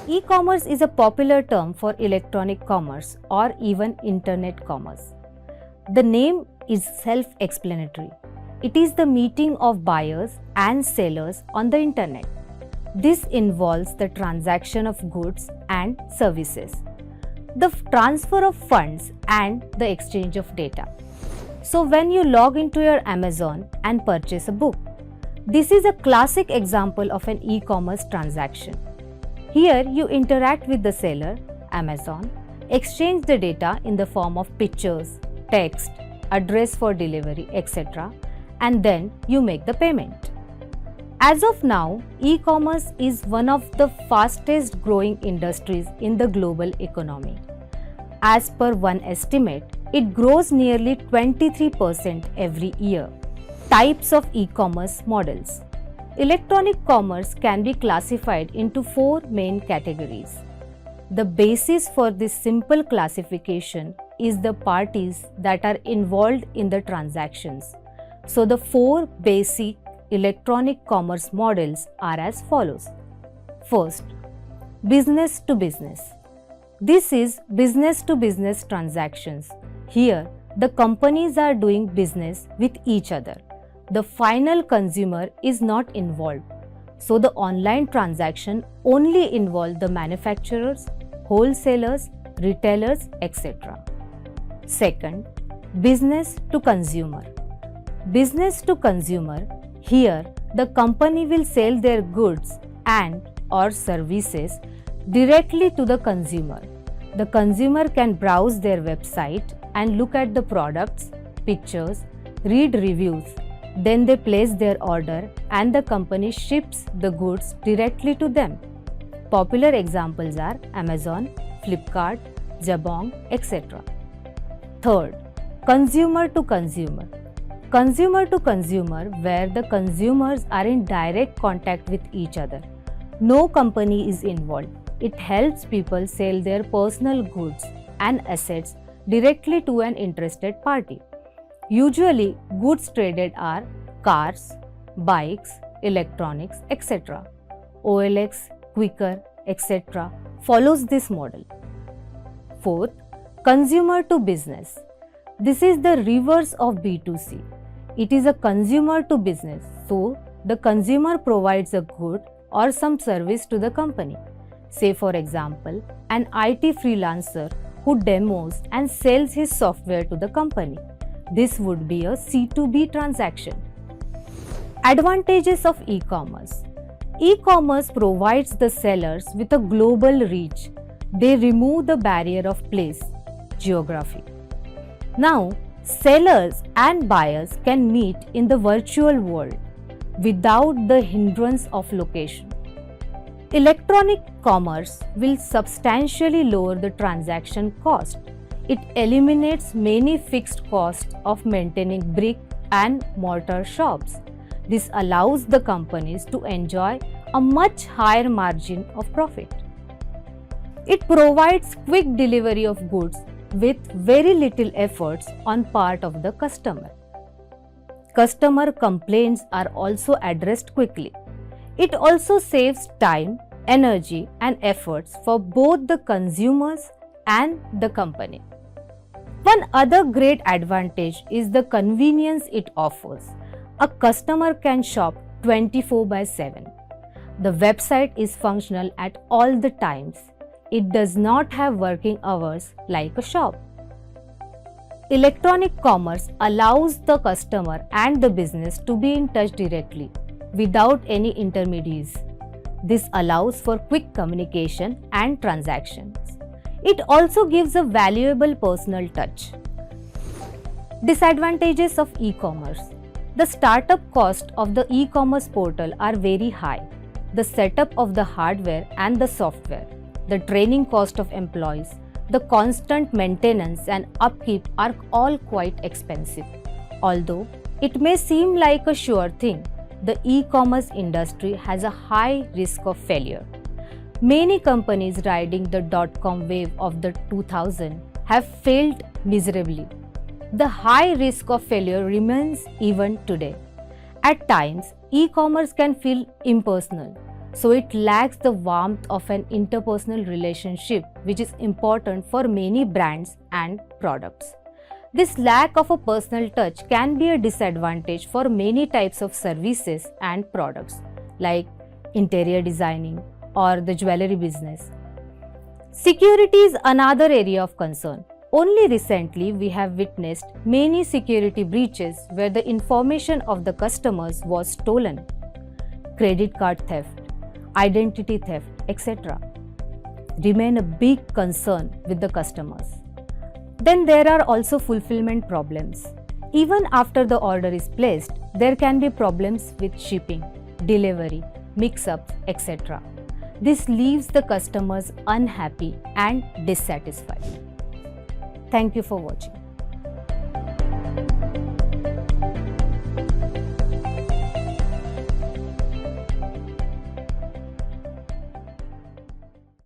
E-commerce is a popular term for electronic commerce or even internet commerce. The name is self-explanatory. It is the meeting of buyers and sellers on the internet. This involves the transaction of goods and services, the transfer of funds and the exchange of data. So when you log into your Amazon and purchase a book, this is a classic example of an e-commerce transaction. Here you interact with the seller, Amazon, exchange the data in the form of pictures, text, address for delivery, etc. and then you make the payment. As of now, e-commerce is one of the fastest growing industries in the global economy. As per one estimate, it grows nearly 23% every year. Types of e-commerce models. Electronic commerce can be classified into four main categories. The basis for this simple classification is the parties that are involved in the transactions. So the four basic electronic commerce models are as follows. First, business to business. This is business to business transactions. Here, the companies are doing business with each other. The final consumer is not involved. So the online transaction only involves the manufacturers, wholesalers, retailers, etc. Second, business to consumer. Business to consumer. Here, the company will sell their goods and or services directly to the consumer. The consumer can browse their website and look at the products, pictures, read reviews. Then they place their order and the company ships the goods directly to them. Popular examples are Amazon, Flipkart, Jabong, etc. Third, consumer to consumer. Consumer to consumer, where the consumers are in direct contact with each other. No company is involved. It helps people sell their personal goods and assets directly to an interested party. Usually, goods traded are cars, bikes, electronics, etc. OLX, Quicker, etc. follows this model. Fourth, consumer to business. This is the reverse of B2C. It is a consumer to business, so the consumer provides a good or some service to the company. Say for example, an IT freelancer who demos and sells his software to the company. This would be a C2B transaction. Advantages of e-commerce. E-commerce provides the sellers with a global reach. They remove the barrier of place, geography. Now, sellers and buyers can meet in the virtual world without the hindrance of location. Electronic commerce will substantially lower the transaction cost. It eliminates many fixed costs of maintaining brick and mortar shops. This allows the companies to enjoy a much higher margin of profit. It provides quick delivery of goods with very little efforts on part of the customer. Customer complaints are also addressed quickly. It also saves time, energy and efforts for both the consumers and the company. One other great advantage is the convenience it offers. A customer can shop 24/7. The website is functional at all the times. It does not have working hours like a shop. Electronic commerce allows the customer and the business to be in touch directly without any intermediaries. This allows for quick communication and transactions. It also gives a valuable personal touch. Disadvantages of e-commerce. The startup cost of the e-commerce portal are very high. The setup of the hardware and the software, the training cost of employees, the constant maintenance and upkeep are all quite expensive. Although it may seem like a sure thing, the e-commerce industry has a high risk of failure. Many companies riding the dot-com wave of the 2000s have failed miserably. The high risk of failure remains even today. At times, e-commerce can feel impersonal. so it lacks the warmth of an interpersonal relationship, which is important for many brands and products. This lack of a personal touch can be a disadvantage for many types of services and products, like interior designing or the jewelry business. Security is another area of concern. Only recently, we have witnessed many security breaches where the information of the customers was stolen. Credit card theft, identity theft, etc. remain a big concern with the customers. Then there are also fulfillment problems. Even after the order is placed, there can be problems with shipping, delivery, mix-ups, etc. This leaves the customers unhappy and dissatisfied. Thank you for watching.